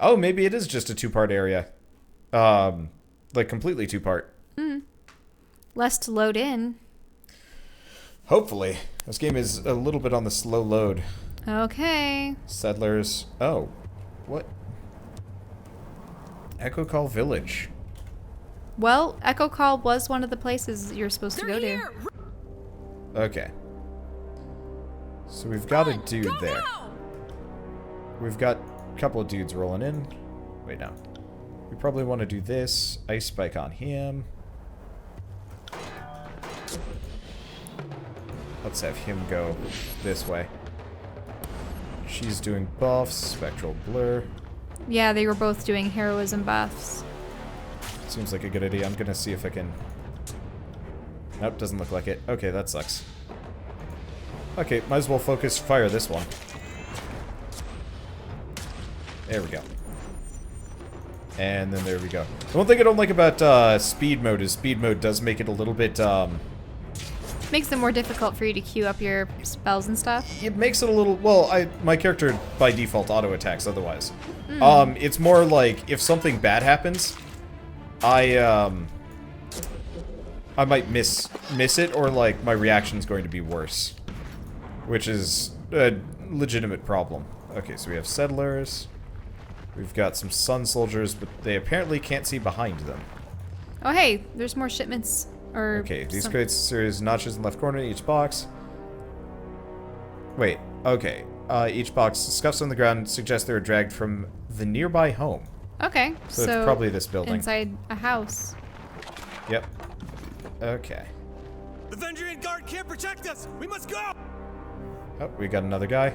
Oh, maybe it is just a two-part area. Like completely two-part. Less to load in. Hopefully. This game is a little bit on the slow load. Okay. Settlers. Oh. What? Echo Call Village. Well, Echo Call was one of the places you're supposed to go to. Okay. So we've got a dude there. We've got a couple of dudes rolling in. Wait, no. We probably want to do this. Ice Spike on him. Let's have him go this way. She's doing buffs, Spectral Blur. Yeah, they were both doing heroism buffs. Seems like a good idea. I'm gonna see if I can... Nope, doesn't look like it. Okay, that sucks. Okay, might as well focus fire this one. There we go. And then there we go. The one thing I don't like about speed mode is speed mode does make it a little bit... Makes it more difficult for you to queue up your spells and stuff. It makes it a little... Well, my character by default auto-attacks otherwise. It's more like if something bad happens, I might miss it, or like my reaction's going to be worse. Which is a legitimate problem. Okay, so we have settlers. We've got some sun soldiers, but they apparently can't see behind them. Oh hey, there's more shipments. Okay, these create a series of notches in the left corner in each box. Wait, okay. Each box scuffs on the ground suggests they were dragged from the nearby home. Okay, so it's probably this building. Inside a house. Yep. Okay. The Vendrian guard can't protect us! We must go! Oh, we got another guy.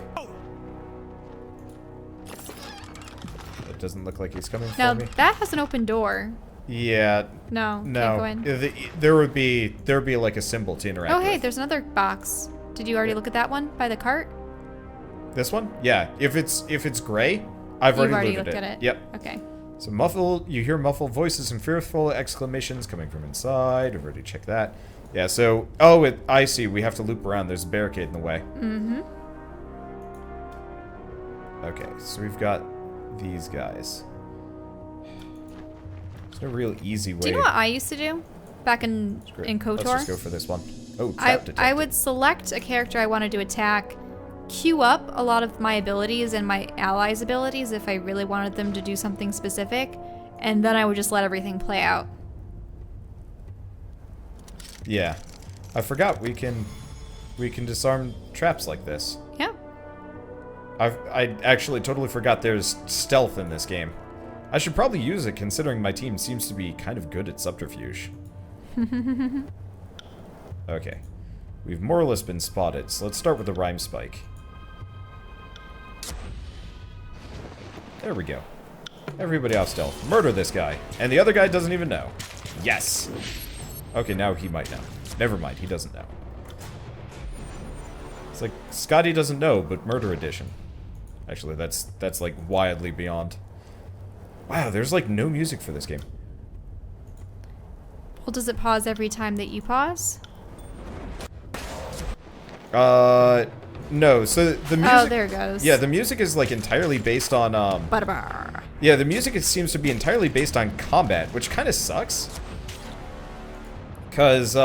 It doesn't look like he's coming for me. No, that has an open door. Yeah. No, no. Can't go in. There would be like a symbol to interact with. Oh hey, there's another box. Did you already look at that one by the cart? This one? Yeah. If it's gray, I've already looked at it. Yep. Okay. So you hear muffled voices and fearful exclamations coming from inside. I've already checked that. Yeah, so I see, we have to loop around. There's a barricade in the way. Mm-hmm. Okay, so we've got these guys. There's no real easy way. Do you know what I used to do back in KOTOR? Let's just go for this one. Oh, trap detected. I would select a character I wanted to attack, queue up a lot of my abilities and my allies' abilities if I really wanted them to do something specific, and then I would just let everything play out. Yeah. I forgot we can disarm traps like this. Yeah. I actually totally forgot there's stealth in this game. I should probably use it considering my team seems to be kind of good at subterfuge. Okay. We've more or less been spotted, so let's start with the rhyme spike. There we go. Everybody off stealth. Murder this guy. And the other guy doesn't even know. Yes! Okay, now he might know. Never mind, he doesn't know. It's like, Scotty doesn't know, but murder edition. Actually, that's like wildly beyond. Wow, there's like no music for this game. Well, does it pause every time that you pause? No. So the music... Oh, there it goes. Yeah, the music is like entirely based on, Ba-da-ba. Yeah, the music seems to be entirely based on combat, which kind of sucks. Because,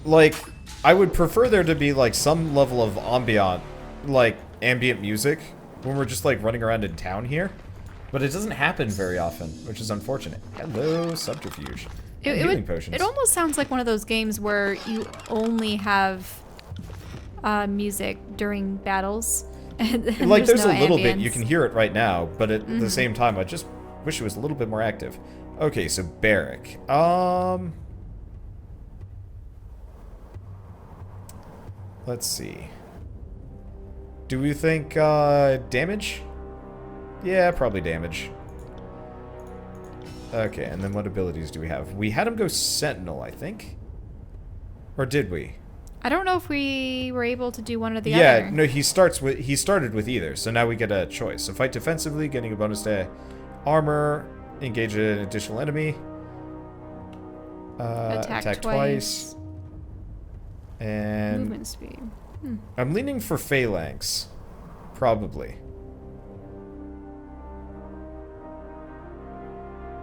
like, I would prefer there to be, like, some level of ambient music when we're just, like, running around in town here. But it doesn't happen very often, which is unfortunate. Hello, subterfuge. Healing potions. It almost sounds like one of those games where you only have music during battles. And like, there's no a little ambience. bit. You can hear it right now, but at the same time, I just wish it was a little bit more active. Okay, so barrack. Let's see. Do we think damage? Yeah, probably damage. Okay, and then what abilities do we have? We had him go Sentinel, I think. Or did we? I don't know if we were able to do one or the other. Yeah, no, he started with either, so now we get a choice. So fight defensively, getting a bonus to armor, engage an additional enemy, attack twice, and movement speed. I'm leaning for phalanx, probably.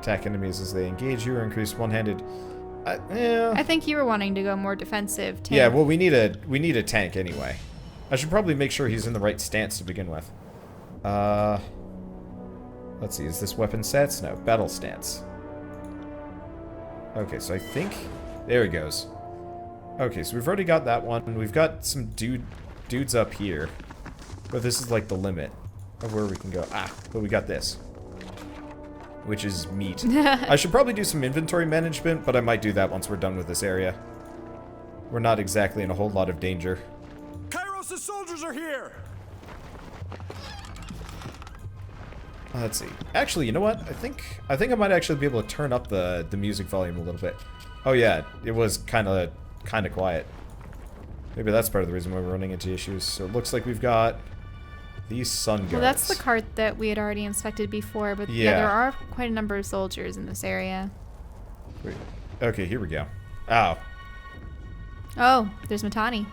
Attack enemies as they engage you or increase one-handed... yeah. I think you were wanting to go more defensive, tank. Yeah, well, we need a tank anyway. I should probably make sure he's in the right stance to begin with. Let's see, is this weapon stats? No, battle stance. Okay, so I think... There he goes. Okay, so we've already got that one. We've got some dudes up here. But this is like the limit of where we can go. Ah, but we got this. Which is meat. I should probably do some inventory management, but I might do that once we're done with this area. We're not exactly in a whole lot of danger. Kairos' soldiers are here! Let's see. Actually, you know what? I think I might actually be able to turn up the music volume a little bit. Oh yeah, it was kind of quiet. Maybe that's part of the reason why we're running into issues. So it looks like we've got these sun guards. Well, that's the cart that we had already inspected before, but yeah, there are quite a number of soldiers in this area. Wait. Okay, here we go. Ow. Oh, there's Matani.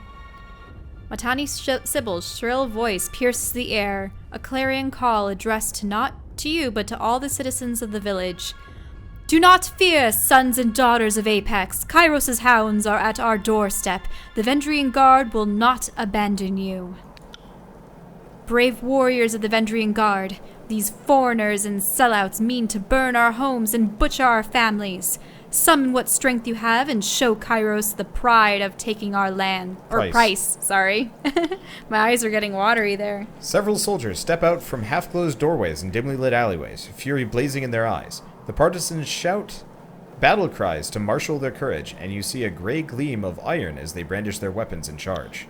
Matani's Sybil's shrill voice pierces the air, a clarion call addressed not to you, but to all the citizens of the village. Do not fear, sons and daughters of Apex. Kairos' hounds are at our doorstep. The Vendrian Guard will not abandon you. Brave warriors of the Vendrian Guard, these foreigners and sellouts mean to burn our homes and butcher our families. Summon what strength you have and show Kairos the pride of taking our land. Or price, sorry. My eyes are getting watery there. Several soldiers step out from half-closed doorways and dimly lit alleyways, fury blazing in their eyes. The partisans shout battle cries to marshal their courage, and you see a gray gleam of iron as they brandish their weapons and charge.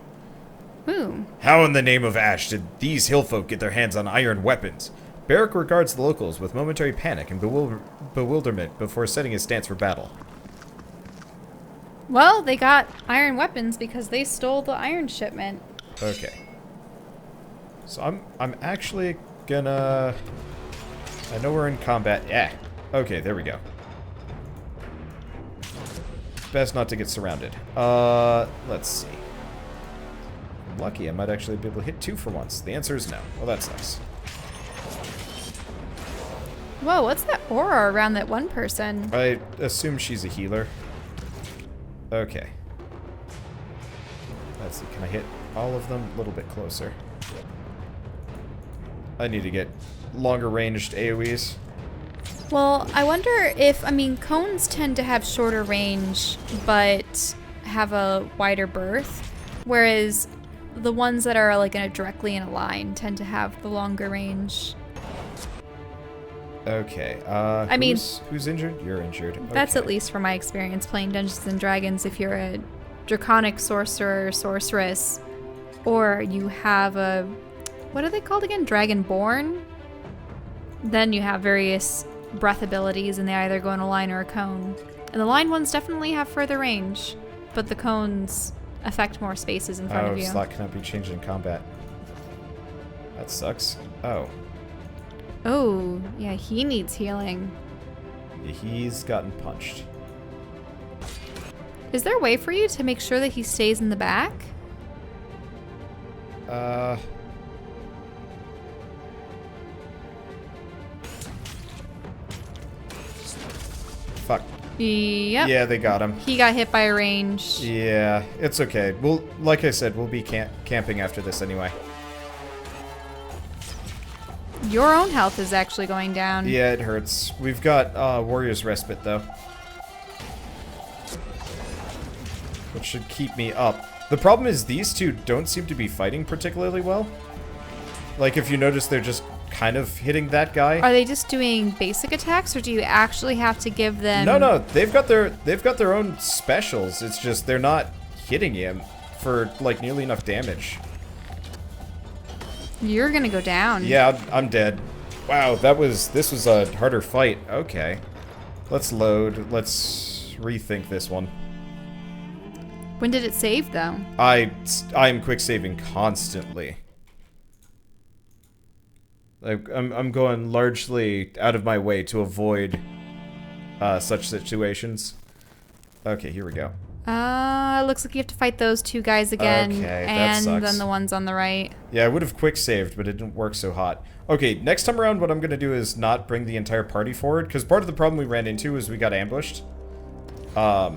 Ooh. How in the name of Ash did these hillfolk get their hands on iron weapons? Barrack regards the locals with momentary panic and bewilderment before setting his stance for battle. Well, they got iron weapons because they stole the iron shipment. Okay. So I'm actually gonna... I know we're in combat. Yeah. Okay, there we go. Best not to get surrounded. Let's see. I'm lucky, I might actually be able to hit 2 for once. The answer is no. Well, that sucks. Whoa, what's that aura around that one person? I assume she's a healer. Okay. Let's see, can I hit all of them? A little bit closer. I need to get longer ranged AoEs. Well, I wonder if, I mean, cones tend to have shorter range, but have a wider berth, whereas the ones that are like directly in a line tend to have the longer range. Okay, I mean, who's injured? You're injured. That's okay. at least from my experience playing Dungeons and Dragons. If you're a draconic sorcerer or sorceress, or you have a, what are they called again? Dragonborn? Then you have various breath abilities, and they either go in a line or a cone. And the line ones definitely have further range, but the cones affect more spaces in front of you. Slot cannot be changed in combat. That sucks. Oh. Oh, yeah, he needs healing. Yeah, he's gotten punched. Is there a way for you to make sure that he stays in the back? Fuck. Yep. Yeah, they got him. He got hit by a range. Yeah, it's okay. Well, like I said, we'll be camping after this anyway. Your own health is actually going down. Yeah, it hurts. We've got Warrior's Respite, though. Which should keep me up. The problem is these two don't seem to be fighting particularly well. Like, if you notice, they're just kind of hitting that guy. Are they just doing basic attacks, or do you actually have to give them... No, they've got their own specials. It's just they're not hitting him for, like, nearly enough damage. You're gonna go down. Yeah, I'm dead. Wow, this was a harder fight. Okay. Let's load. Let's rethink this one. When did it save, though? I'm quick saving constantly. I'm going largely out of my way to avoid such situations. Okay, here we go. Looks like you have to fight those 2 guys again. Okay, that and sucks. then the ones on the right. Yeah, I would have quick saved, but it didn't work so hot. Okay, next time around, what I'm going to do is not bring the entire party forward, because part of the problem we ran into is we got ambushed. Yeah,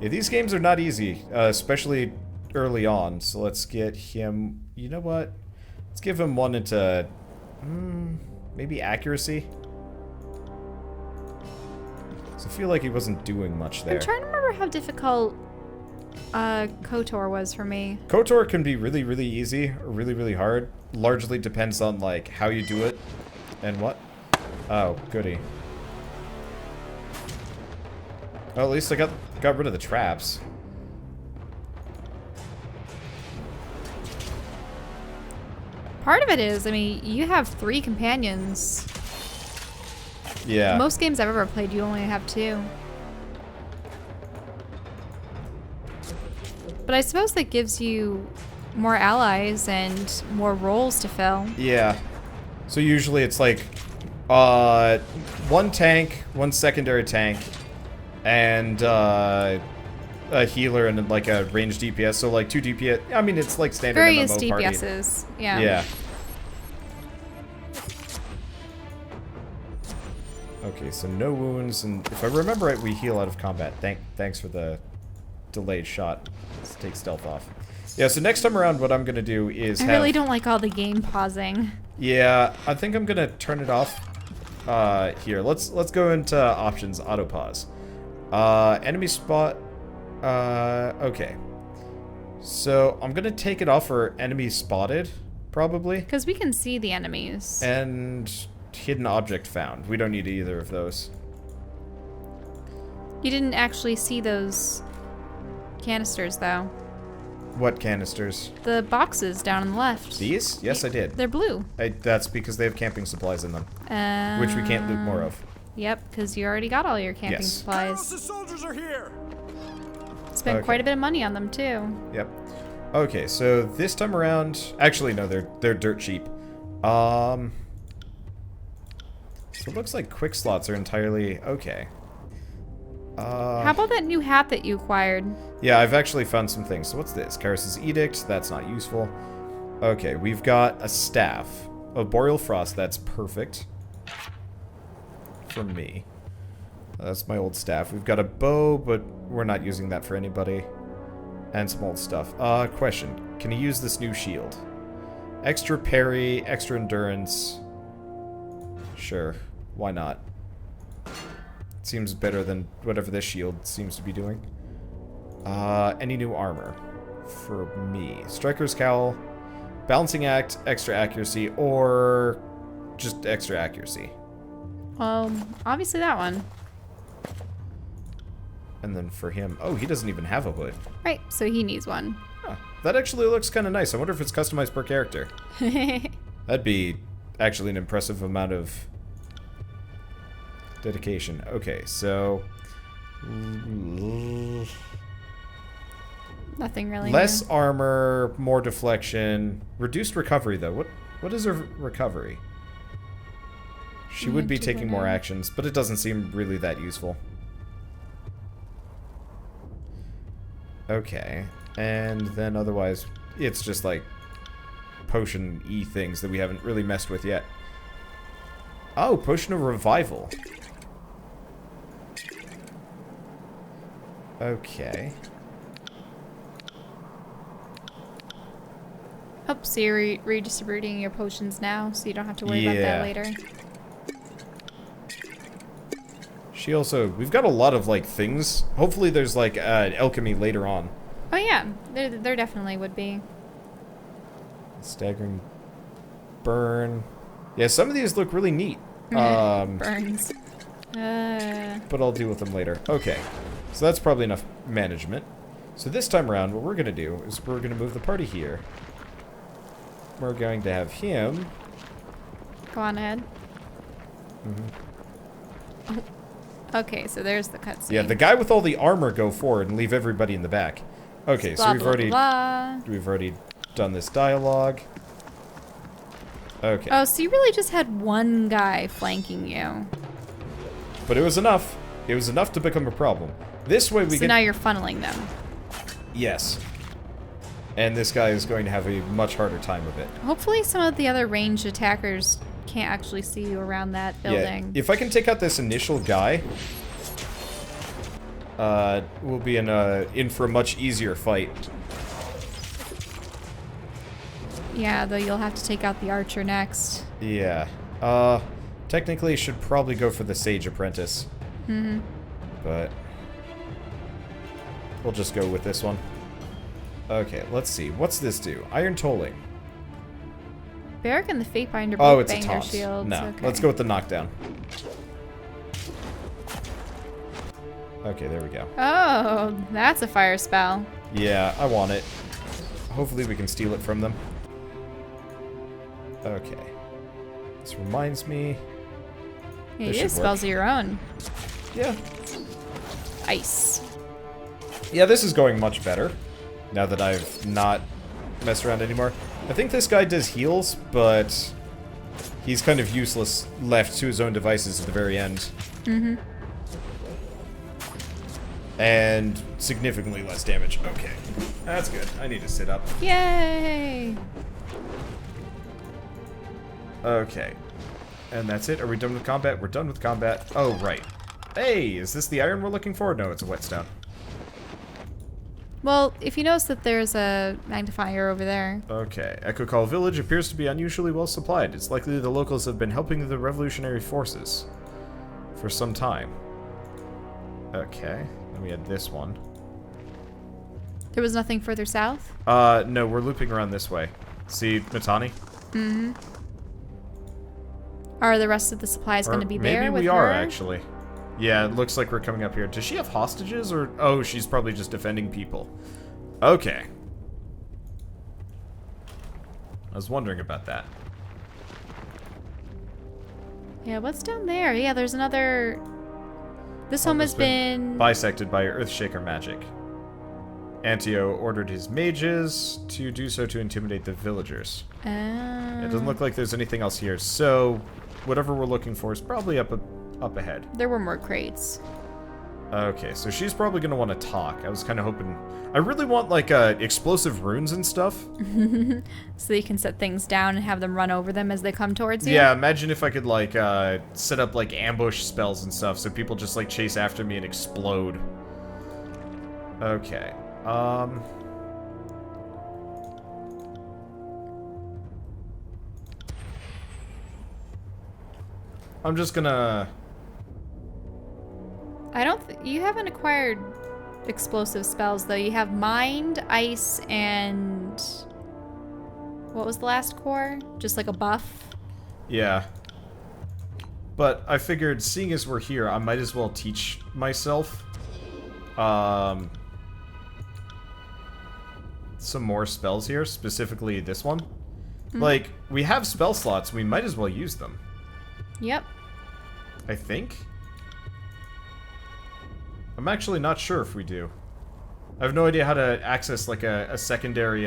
these games are not easy, especially early on. So let's get him... You know what? Let's give him one into... maybe accuracy? So I feel like he wasn't doing much there. I'm trying to remember how difficult KOTOR was for me. KOTOR can be really, really easy or really, really hard. Largely depends on, like, how you do it and what. Oh, goody. Well, at least I got rid of the traps. Part of it is, I mean, you have 3 companions. Yeah. Most games I've ever played, you only have 2. But I suppose that gives you more allies and more roles to fill. Yeah. So usually it's like 1 tank, 1 secondary tank, and a healer and like a ranged DPS. So like 2 DPS. I mean, it's like standard Various MMO party. DPSs. Yeah. Yeah. Okay, so no wounds, and if I remember right, we heal out of combat. Thanks for the delayed shot. Let's take stealth off. Yeah, so next time around, what I'm gonna do is I really don't like all the game pausing. Yeah, I think I'm gonna turn it off. Here, let's go into options, auto pause. Enemy spot. Okay. So I'm gonna take it off for enemy spotted, probably. Because we can see the enemies. And hidden object found. We don't need either of those. You didn't actually see those canisters, though. What canisters? The boxes down on the left. These? Yes, I did. They're blue. That's because they have camping supplies in them, which we can't loot more of. Yep, because you already got all your camping Yes. supplies. The soldiers are here. Spent Okay. quite a bit of money on them, too. Yep. Okay, so this time around... Actually, no, they're dirt cheap. So it looks like quick slots are entirely okay. How about that new hat that you acquired? Yeah, I've actually found some things. So what's this? Karis's Edict. That's not useful. Okay, we've got a staff of Boreal Frost. That's perfect. For me. That's my old staff. We've got a bow, but we're not using that for anybody. And some old stuff. Question. Can you use this new shield? Extra parry, extra endurance. Sure. Why not? Seems better than whatever this shield seems to be doing. Any new armor? For me. Striker's Cowl, Balancing Act, extra accuracy, or just extra accuracy. Obviously that one. And then for him, oh, he doesn't even have a hood. Right, so he needs one. Huh, that actually looks kind of nice. I wonder if it's customized per character. That'd be actually an impressive amount of dedication. Okay, so... Nothing really Less new. armor, more deflection. Reduced recovery, though. What is her recovery? She would be taking more actions, but it doesn't seem really that useful. Okay, and then otherwise, it's just like potion-y things that we haven't really messed with yet. Oh, Potion of Revival. Okay. Oh, so you're redistributing your potions now, so you don't have to worry about that later. She also... We've got a lot of, like, things. Hopefully there's, like, alchemy later on. Oh yeah, there definitely would be. Staggering burn. Yeah, some of these look really neat. Burns. But I'll deal with them later. Okay. So that's probably enough management. So this time around, what we're going to do is we're going to move the party here. We're going to have him... Go on ahead. Mm-hmm. Oh. Okay, so there's the cutscene. Yeah, the guy with all the armor go forward and leave everybody in the back. Okay, so Blah, we've blah, already... blah. We've already done this dialogue. Okay. Oh, so you really just had one guy flanking you. But it was enough. It was enough to become a problem. This way we So get... now you're funneling them. Yes. And this guy is going to have a much harder time of it. Hopefully some of the other ranged attackers can't actually see you around that building. Yeah, if I can take out this initial guy, we'll be in for a much easier fight. Yeah, though you'll have to take out the archer next. Yeah. Technically should probably go for the Sage Apprentice. Mm-hmm. But we'll just go with this one. Okay, let's see. What's this do? Iron Tolling. Barrack and the Fatebinder Oh, both it's a bang their taunt. shields. No, Okay. let's go with the knockdown. Okay, there we go. Oh, that's a fire spell. Yeah, I want it. Hopefully we can steal it from them. Okay. This reminds me... Yeah, This you have should work. spells of your own. Yeah. Ice. Yeah, this is going much better. Now that I've not messed around anymore. I think this guy does heals, but he's kind of useless left to his own devices at the very end. Mm-hmm. And significantly less damage. Okay. That's good. I need to sit up. Yay! Okay. And that's it? Are we done with combat? We're done with combat. Oh, right. Hey, is this the iron we're looking for? No, it's a whetstone. Well, if you notice that there's a magnifier over there. Okay. Echo Call Village appears to be unusually well supplied. It's likely the locals have been helping the revolutionary forces for some time. Okay. Then we had this one. There was nothing further south? No, we're looping around this way. See Matani? Mm-hmm. Are the rest of the supplies going to be there Maybe with we her? are, actually. Yeah, it looks like we're coming up here. Does she have hostages, or... Oh, she's probably just defending people. Okay. I was wondering about that. Yeah, what's down there? Yeah, there's another... This home has been... bisected by Earthshaker magic. Antio ordered his mages to do so to intimidate the villagers. It doesn't look like there's anything else here, so whatever we're looking for is probably up ahead. There were more crates. Okay, so she's probably going to want to talk. I was kind of hoping... I really want, like, explosive runes and stuff. So you can set things down and have them run over them as they come towards you? Yeah, imagine if I could, like, set up, like, ambush spells and stuff so people just, like, chase after me and explode. Okay. I'm just gonna... I don't... You haven't acquired explosive spells, though. You have Mind, Ice, and... What was the last core? Just like a buff? Yeah. But I figured, seeing as we're here, I might as well teach myself some more spells here, specifically this one. Like, we have spell slots, we might as well use them. Yep. I think. I'm actually not sure if we do. I have no idea how to access, like, a secondary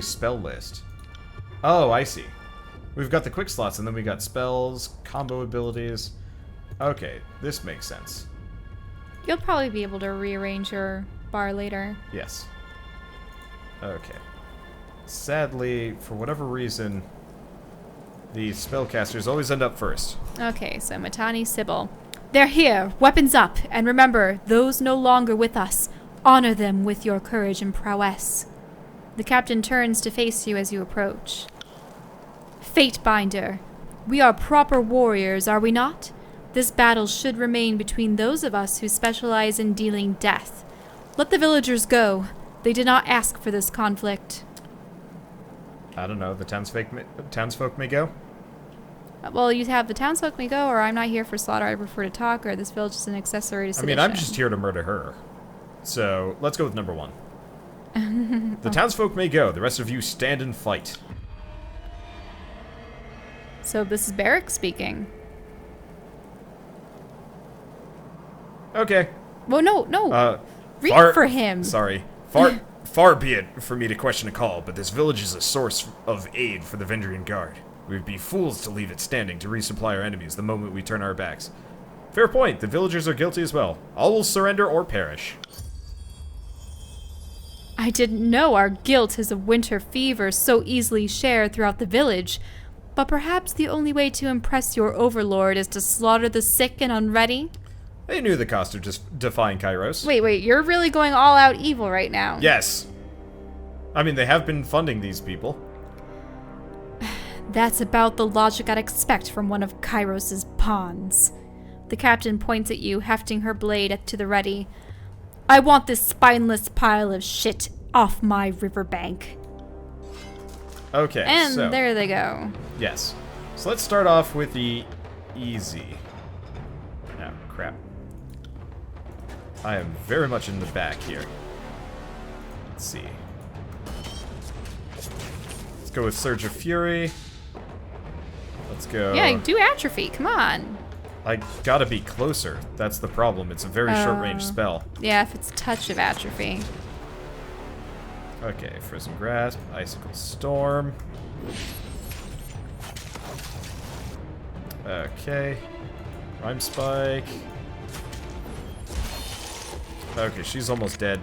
spell list. Oh, I see. We've got the quick slots, and then we got spells, combo abilities. Okay, this makes sense. You'll probably be able to rearrange your bar later. Yes. Okay. Sadly, for whatever reason, the spellcasters always end up first. Okay, so Matani, Sybil. They're here, weapons up, and remember, those no longer with us, honor them with your courage and prowess. The captain turns to face you as you approach. Fatebinder, we are proper warriors, are we not? This battle should remain between those of us who specialize in dealing death. Let the villagers go. They did not ask for this conflict. I don't know, the townsfolk may go? Well, you have the townsfolk may go, or I'm not here for slaughter, I prefer to talk, or this village is an accessory to sedition. I mean, I'm just here to murder her. So, let's go with number one. The townsfolk may go, the rest of you stand and fight. So this is Barrack speaking. Okay. Well, no. Read for him. Sorry. Far be it for me to question a call, but this village is a source of aid for the Vendrian Guard. We'd be fools to leave it standing to resupply our enemies the moment we turn our backs. Fair point. The villagers are guilty as well. All will surrender or perish. I didn't know our guilt is a winter fever so easily shared throughout the village. But perhaps the only way to impress your overlord is to slaughter the sick and unready? They knew the cost of just defying Kairos. Wait, you're really going all out evil right now. Yes. I mean, they have been funding these people. That's about the logic I'd expect from one of Kairos's pawns. The captain points at you, hefting her blade to the ready. I want this spineless pile of shit off my riverbank. Okay, And so, there they go. yes. So let's start off with the easy. Oh, crap. I am very much in the back here. Let's see. Let's go with Surge of Fury. Let's go. Yeah, do atrophy. Come on. I gotta be closer. That's the problem. It's a very short-range spell. Yeah, if it's touch of atrophy. Okay, Frozen Grasp, Icicle Storm. Okay. Rhyme Spike. Okay, she's almost dead.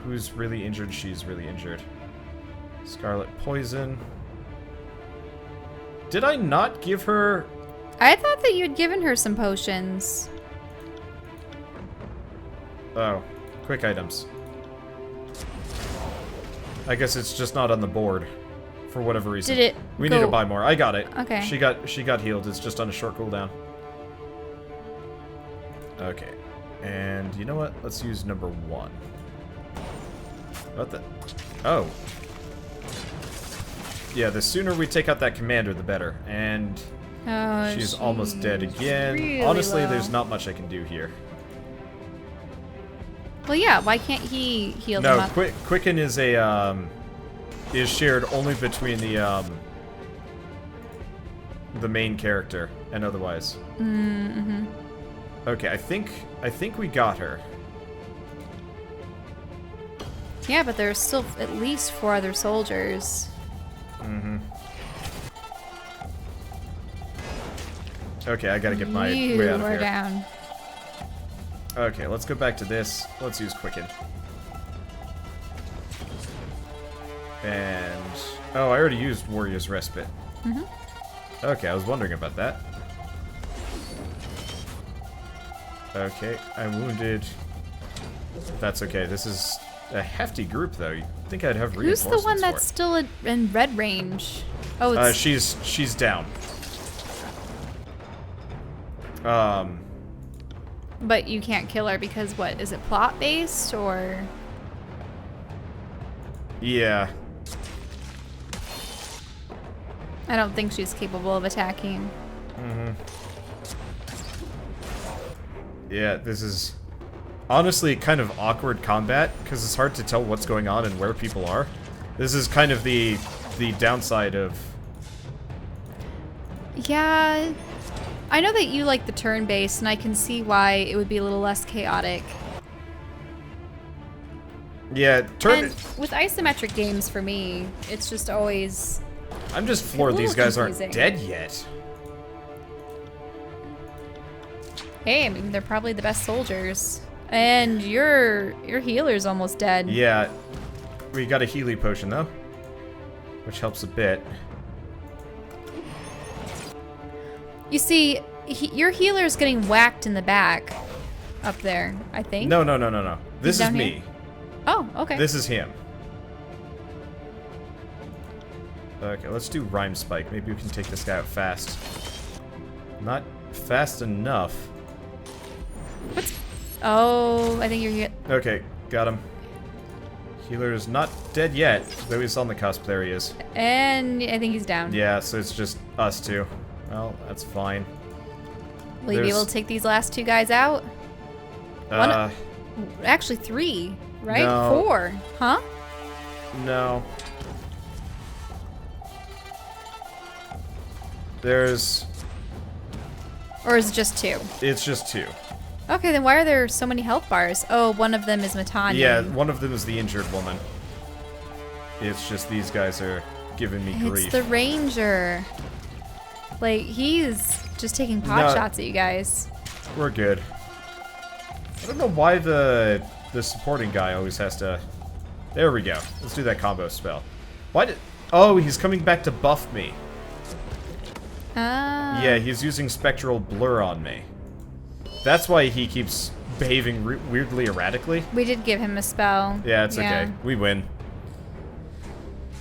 Who's really injured? She's really injured. Scarlet Poison. Did I not give her... I thought that you had given her some potions. Oh, quick items. I guess it's just not on the board. For whatever reason. Did it We go... need to buy more. I got it. Okay. She got healed. It's just on a short cooldown. Okay. And you know what? Let's use number 1. What the? Oh. Yeah, the sooner we take out that commander, the better. And she's almost dead again. Really Honestly, low. there's not much I can do here. Well, yeah. Why can't he heal them No, up? Quicken is a is shared only between the main character and otherwise. Mm-hmm. Okay, I think we got her. Yeah, but there's still at least 4 other soldiers. Mm-hmm. Okay, I gotta get my way out of here. Down. Okay, let's go back to this. Let's use Quicken. And... oh, I already used Warrior's Respite. Mm-hmm. Okay, I was wondering about that. Okay, I'm wounded. That's okay. This is a hefty group, though. You'd think I'd have Who's reinforcements the one for that's it. still in red range? Oh, it's... she's down. But you can't kill her because what? Is it plot-based, or...? Yeah. I don't think she's capable of attacking. Mm-hmm. Yeah, this is honestly kind of awkward combat because it's hard to tell what's going on and where people are. This is kind of the downside of... Yeah, I know that you like the turn-based, and I can see why it would be a little less chaotic. Yeah, And with isometric games, for me, it's just always... I'm just floored these guys aren't confusing. dead yet. Hey, I mean, they're probably the best soldiers. And your healer's almost dead. Yeah, we got a Healy potion though, which helps a bit. You see, your healer's getting whacked in the back up there, I think. No. This is down me. here? Oh, okay. This is him. Okay, let's do Rhyme Spike. Maybe we can take this guy out fast. Not fast enough. What's... Oh, I think you're... Okay, got him. Healer is not dead yet, though he's on the cusp. There he is. And I think he's down. Yeah, so it's just us two. Well, that's fine. Will you be able to take these last 2 guys out? Actually, 3, right? No. 4, huh? No. There's... Or is it just 2? It's just 2. Okay, then why are there so many health bars? Oh, one of them is Matanya. Yeah, one of them is the injured woman. It's just these guys are giving me grief. It's the ranger. Like, he's just taking pot shots at you guys. We're good. I don't know why the supporting guy always has to... There we go. Let's do that combo spell. Why did... Oh, he's coming back to buff me. Ah. Yeah, he's using spectral blur on me. That's why he keeps behaving weirdly erratically. We did give him a spell. Yeah, it's okay. We win.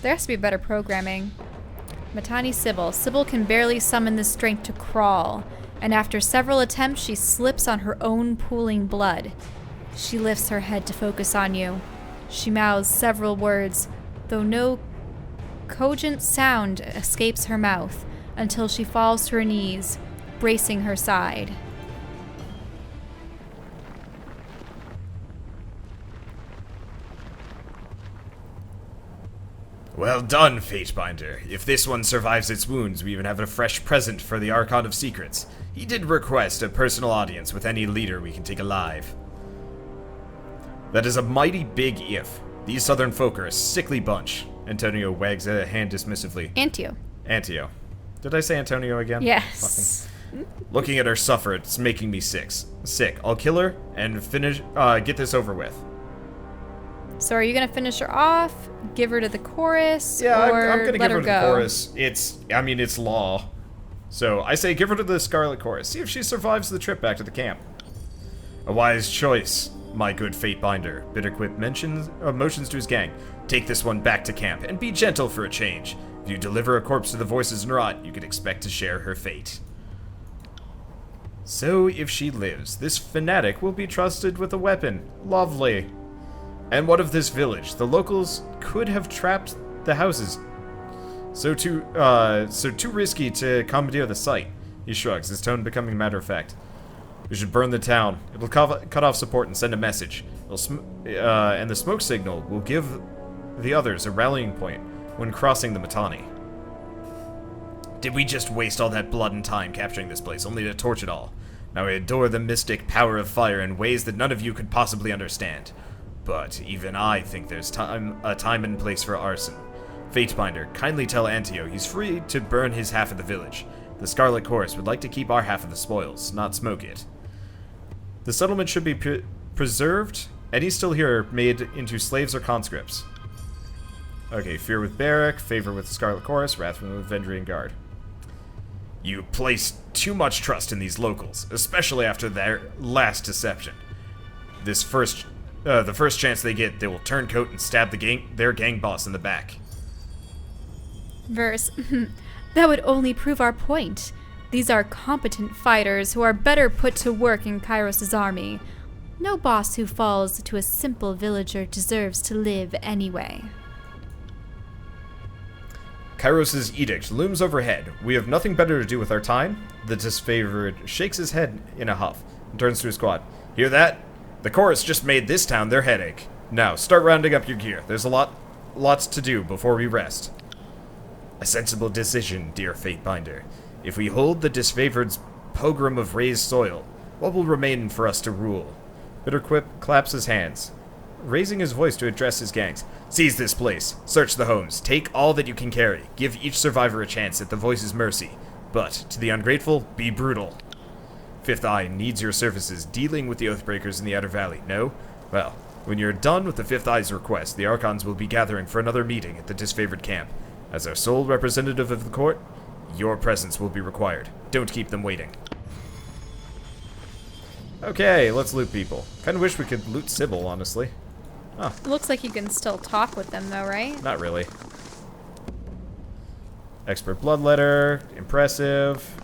There has to be better programming. Matani Sybil. Sybil can barely summon the strength to crawl, and after several attempts, she slips on her own pooling blood. She lifts her head to focus on you. She mouths several words, though no cogent sound escapes her mouth, until she falls to her knees, bracing her side. Well done, Fatebinder. If this one survives its wounds, we even have a fresh present for the Archon of Secrets. He did request a personal audience with any leader we can take alive. That is a mighty big if. These southern folk are a sickly bunch. Antonio wags a hand dismissively. Antio. Did I say Antonio again? Yes. Looking at her suffer, it's making me sick. I'll kill her and finish. Get this over with. So are you gonna finish her off? Give her to the chorus? Yeah, or I'm gonna let give her her to go? the chorus. It's law. So I say give her to the Scarlet Chorus. See if she survives the trip back to the camp. A wise choice, my good Fatebinder. Bitterquip motions to his gang. Take this one back to camp and be gentle for a change. If you deliver a corpse to the Voices and rot, you can expect to share her fate. So if she lives, this fanatic will be trusted with a weapon. Lovely. And what of this village? The locals could have trapped the houses. So too risky to commandeer the site. He shrugs, his tone becoming matter of fact. We should burn the town. It'll cut off support and send a message. And the smoke signal will give the others a rallying point when crossing the Matani. Did we just waste all that blood and time capturing this place, only to torch it all? Now I adore the mystic power of fire in ways that none of you could possibly understand. But even I think there's a time and place for arson. Fatebinder, kindly tell Antio he's free to burn his half of the village. The Scarlet Chorus would like to keep our half of the spoils, not smoke it. The settlement should be preserved. Any still here made into slaves or conscripts. Okay, fear with Barrack, favor with Scarlet Chorus, wrath with Vendrian Guard. You place too much trust in these locals, especially after their last deception. The first chance they get, they will turn coat and stab their gang boss in the back. Verse. That would only prove our point. These are competent fighters who are better put to work in Kairos' army. No boss who falls to a simple villager deserves to live anyway. Kairos' edict looms overhead. We have nothing better to do with our time. The disfavored shakes his head in a huff and turns to his squad. Hear that? The chorus just made this town their headache. Now, start rounding up your gear. There's lots to do before we rest. A sensible decision, dear Fatebinder. If we hold the disfavored's pogrom of raised soil, what will remain for us to rule? Bitterquip claps his hands, raising his voice to address his gangs. Seize this place. Search the homes. Take all that you can carry. Give each survivor a chance at the Voice's mercy. But, to the ungrateful, be brutal. Fifth Eye needs your services dealing with the Oathbreakers in the Outer Valley, no? Well, when you're done with the Fifth Eye's request, the Archons will be gathering for another meeting at the disfavored camp. As our sole representative of the court, your presence will be required. Don't keep them waiting. Okay, let's loot people. Kinda wish we could loot Sybil, honestly. Oh. It looks like you can still talk with them though, right? Not really. Expert Bloodletter, impressive.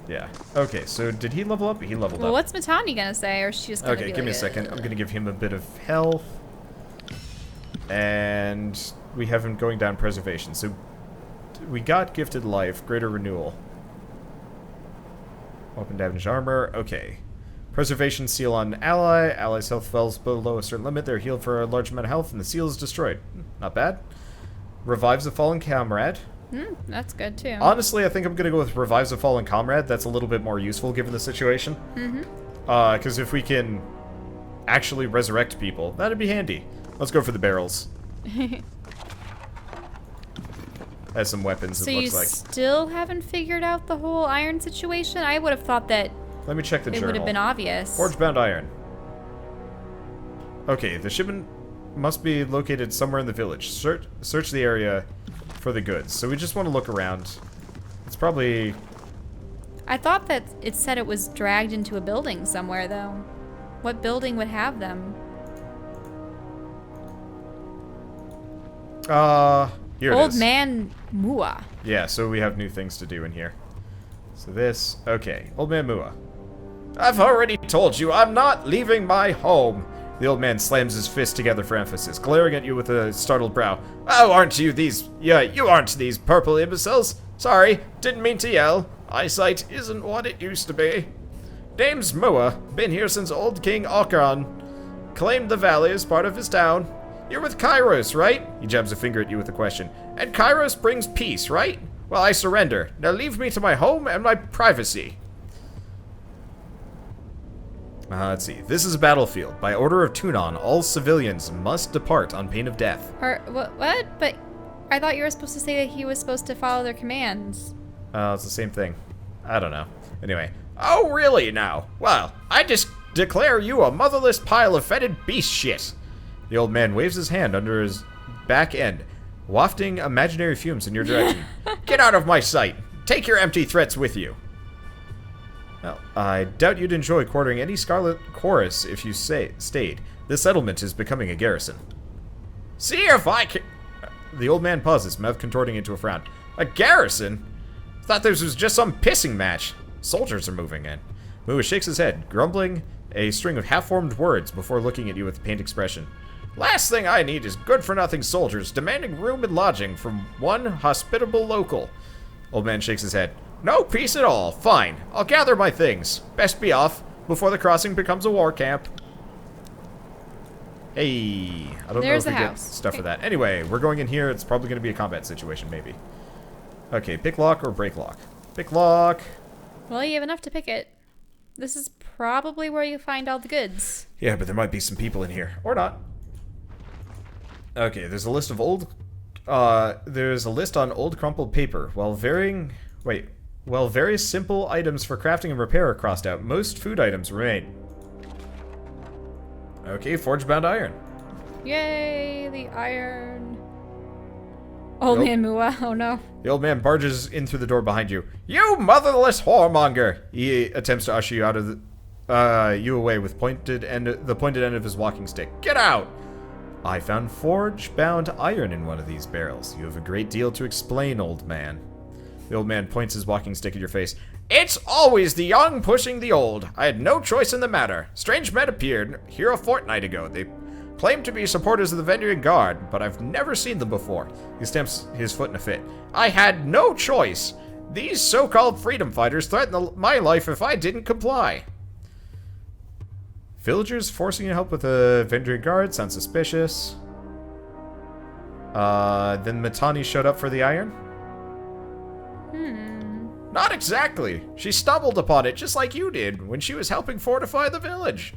Yeah. Okay, so did he level up? He leveled Well, up. what's Matani gonna say? Or is she just gonna Okay, be give me a like, second. I'm gonna give him a bit of health. And we have him going down preservation. So we got gifted life, greater renewal. Open damage armor. Okay. Preservation seal on ally. Ally's health falls below a certain limit. They're healed for a large amount of health, and the seal is destroyed. Not bad. Revives a fallen comrade. That's good too. Honestly, I think I'm gonna go with revives a fallen comrade. That's a little bit more useful given the situation. Because if we can actually resurrect people, that'd be handy. Let's go for the barrels. has some weapons, So it you looks like. still haven't figured out the whole iron situation? I would have thought that Let me check the it journal. would have been obvious. Forge-bound iron. Okay, the shipment must be located somewhere in the village. Search the area for the goods. So we just want to look around. It's probably... I thought that it said it was dragged into a building somewhere, though. What building would have them? Here it is. Old Man Mua. Yeah, so we have new things to do in here. So this... Okay, Old Man Mua. I've already told you, I'm not leaving my home. The old man slams his fist together for emphasis, glaring at you with a startled brow. Oh, aren't you these... Yeah, you aren't these purple imbeciles. Sorry, didn't mean to yell. Eyesight isn't what it used to be. Name's Mua. Been here since old King Okran claimed the valley as part of his town. You're with Kairos, right? He jabs a finger at you with a question. And Kairos brings peace, right? Well, I surrender. Now leave me to my home and my privacy. Let's see. This is a battlefield. By order of Tunon, all civilians must depart on pain of death. Or, what? But I thought you were supposed to say that he was supposed to follow their commands. It's the same thing. I don't know. Anyway. Oh, really now? Well, I just declare you a motherless pile of fetid beast shit. The old man waves his hand under his back end, wafting imaginary fumes in your direction. Get out of my sight! Take your empty threats with you! Well, I doubt you'd enjoy quartering any Scarlet Chorus if you stayed. This settlement is becoming a garrison. See if I can... The old man pauses, mouth contorting into a frown. A garrison? Thought this was just some pissing match. Soldiers are moving in. Mua shakes his head, grumbling a string of half-formed words before looking at you with a pained expression. Last thing I need is good-for-nothing soldiers demanding room and lodging from one hospitable local. Old man shakes his head. No peace at all. Fine. I'll gather my things. Best be off before the crossing becomes a war camp. Hey, I don't There's know if we the get house. stuff for that. Anyway, we're going in here. It's probably going to be a combat situation, maybe. Okay, pick lock or break lock? Pick lock. Well, you have enough to pick it. This is probably where you find all the goods. Yeah, but there might be some people in here. Or not. Okay, there's a list of old... there's a list on old crumpled paper. While various simple items for crafting and repair are crossed out, most food items remain. Okay, forge-bound iron. Yay, the iron. Old Nope. Man Mua, oh no. The old man barges in through the door behind you. You motherless whoremonger! He attempts to usher you out of the, you away with the pointed end of his walking stick. Get out! I found forge-bound iron in one of these barrels. You have a great deal to explain, old man. The old man points his walking stick at your face. It's always the young pushing the old. I had no choice in the matter. Strange men appeared here a fortnight ago. They claim to be supporters of the Vendrian Guard, but I've never seen them before. He stamps his foot in a fit. I had no choice. These so-called freedom fighters threaten my life if I didn't comply. Villagers forcing you to help with the Vendrian Guard sounds suspicious. Then Matani showed up for the iron? Not exactly. She stumbled upon it just like you did when she was helping fortify the village.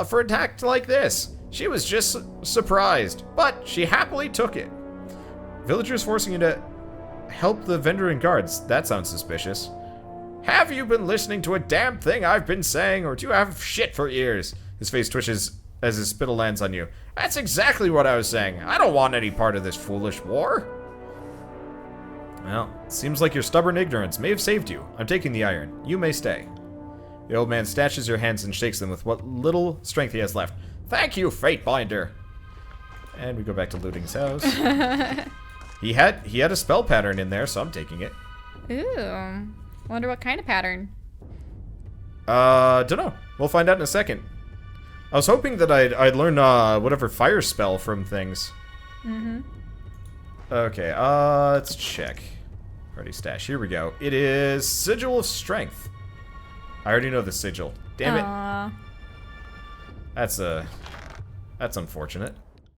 For an attack like this, she was just surprised, but she happily took it. Villagers forcing you to help the Vendrian Guards, that sounds suspicious. Have you been listening to a damn thing I've been saying, or do you have shit for ears? His face twitches as his spittle lands on you. That's exactly what I was saying. I don't want any part of this foolish war. Well, seems like your stubborn ignorance may have saved you. I'm taking the iron. You may stay. The old man snatches your hands and shakes them with what little strength he has left. Thank you, Fatebinder. And we go back to looting his house. He had a spell pattern in there, so I'm taking it. Ooh. Wonder what kind of pattern. Dunno. We'll find out in a second. I was hoping that I'd learn whatever fire spell from things. Okay, let's check. Party stash. Here we go. It is Sigil of Strength. I already know the sigil. Damn it. Aww. That's unfortunate.